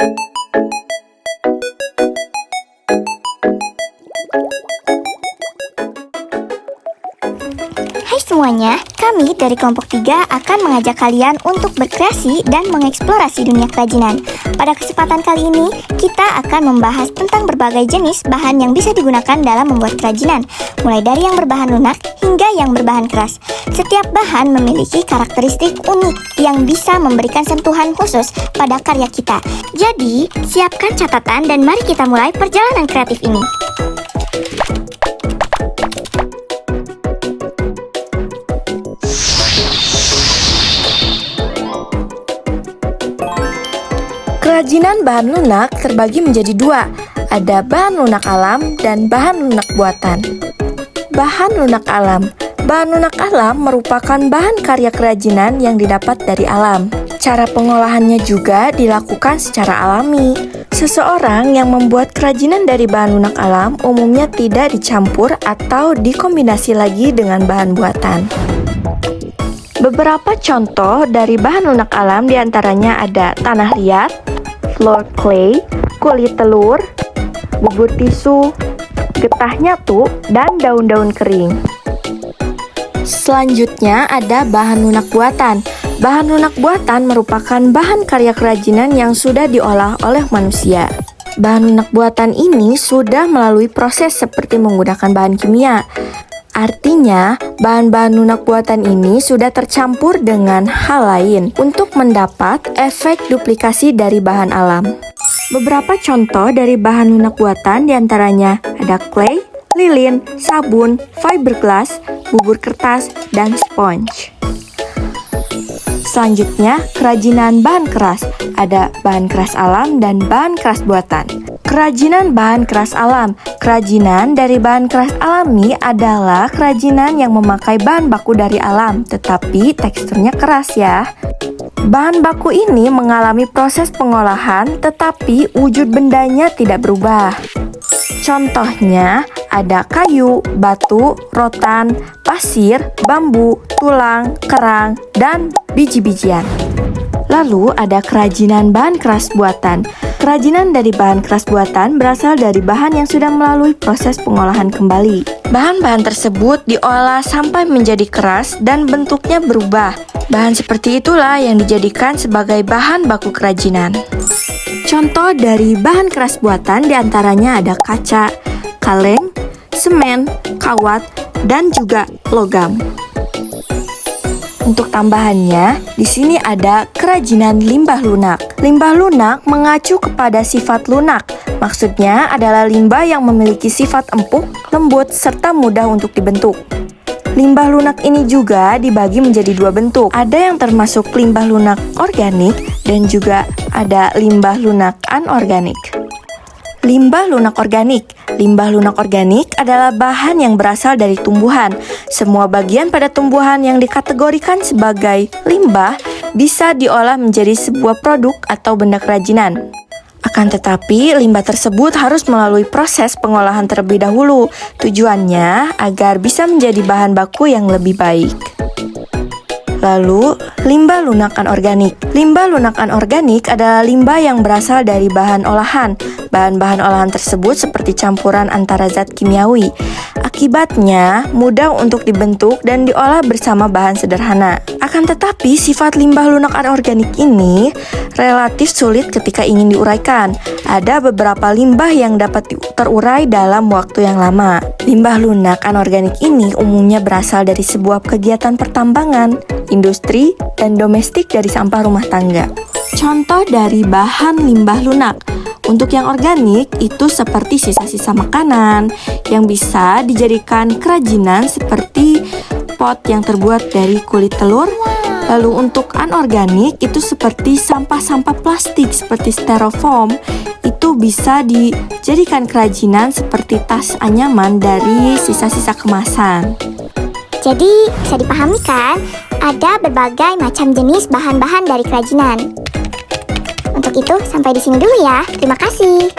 Hai semuanya, kami dari kelompok 3 akan mengajak kalian untuk berkreasi dan mengeksplorasi dunia kerajinan. Pada kesempatan kali ini, kita akan membahas tentang berbagai jenis bahan yang bisa digunakan dalam membuat kerajinan, mulai dari yang berbahan lunak hingga yang berbahan keras. Setiap bahan memiliki karakteristik unik yang bisa memberikan sentuhan khusus pada karya kita. Jadi, siapkan catatan dan mari kita mulai perjalanan kreatif ini. Kerajinan bahan lunak terbagi menjadi dua, ada bahan lunak alam dan bahan lunak buatan. Bahan lunak alam. Bahan lunak alam merupakan bahan karya kerajinan yang didapat dari alam. Cara pengolahannya juga dilakukan secara alami. Seseorang yang membuat kerajinan dari bahan lunak alam umumnya tidak dicampur atau dikombinasi lagi dengan bahan buatan. Beberapa contoh dari bahan lunak alam diantaranya ada tanah liat, floor clay, kulit telur, bubur tisu, getah nyatu, dan daun-daun kering. Selanjutnya ada bahan lunak buatan. Bahan lunak buatan merupakan bahan karya kerajinan yang sudah diolah oleh manusia. Bahan lunak buatan ini sudah melalui proses seperti menggunakan bahan kimia. Artinya, bahan-bahan lunak buatan ini sudah tercampur dengan hal lain untuk mendapat efek duplikasi dari bahan alam. Beberapa contoh dari bahan lunak buatan diantaranya ada clay, lilin, sabun, fiberglass, bubur kertas, dan sponge. Selanjutnya, kerajinan bahan keras. Ada bahan keras alam dan bahan keras buatan. Kerajinan bahan keras alam. Kerajinan dari bahan keras alami adalah kerajinan yang memakai bahan baku dari alam, tetapi teksturnya keras ya. Bahan baku ini mengalami proses pengolahan, tetapi wujud bendanya tidak berubah. Contohnya ada kayu, batu, rotan, pasir, bambu, tulang, kerang, dan biji-bijian. Lalu ada kerajinan bahan keras buatan. Kerajinan dari bahan keras buatan berasal dari bahan yang sudah melalui proses pengolahan kembali. Bahan-bahan tersebut diolah sampai menjadi keras dan bentuknya berubah. Bahan seperti itulah yang dijadikan sebagai bahan baku kerajinan. Contoh dari bahan keras buatan diantaranya ada kaca, kaleng, semen, kawat, dan juga logam. Untuk tambahannya, di sini ada kerajinan limbah lunak. Limbah lunak mengacu kepada sifat lunak. Maksudnya adalah limbah yang memiliki sifat empuk, lembut, serta mudah untuk dibentuk. Limbah lunak ini juga dibagi menjadi dua bentuk. Ada yang termasuk limbah lunak organik dan juga ada limbah lunak anorganik. Limbah lunak organik. Limbah lunak organik adalah bahan yang berasal dari tumbuhan. Semua bagian pada tumbuhan yang dikategorikan sebagai limbah bisa diolah menjadi sebuah produk atau benda kerajinan. Akan tetapi, limbah tersebut harus melalui proses pengolahan terlebih dahulu. Tujuannya agar bisa menjadi bahan baku yang lebih baik. Lalu, limbah lunak anorganik. Limbah lunak anorganik adalah limbah yang berasal dari bahan olahan. Bahan-bahan olahan tersebut seperti campuran antara zat kimiawi. Akibatnya, mudah untuk dibentuk dan diolah bersama bahan sederhana. Akan tetapi, sifat limbah lunak anorganik ini relatif sulit ketika ingin diuraikan. Ada beberapa limbah yang dapat terurai dalam waktu yang lama. Limbah lunak anorganik ini umumnya berasal dari sebuah kegiatan pertambangan, industri, dan domestik dari sampah rumah tangga. Contoh dari bahan limbah lunak. Untuk yang organik itu seperti sisa-sisa makanan yang bisa dijadikan kerajinan seperti pot yang terbuat dari kulit telur. Lalu untuk anorganik itu seperti sampah-sampah plastik seperti styrofoam. Itu bisa dijadikan kerajinan seperti tas anyaman dari sisa-sisa kemasan. Jadi, bisa dipahami kan? Ada berbagai macam jenis bahan-bahan dari kerajinan. Untuk itu, sampai di sini dulu ya. Terima kasih.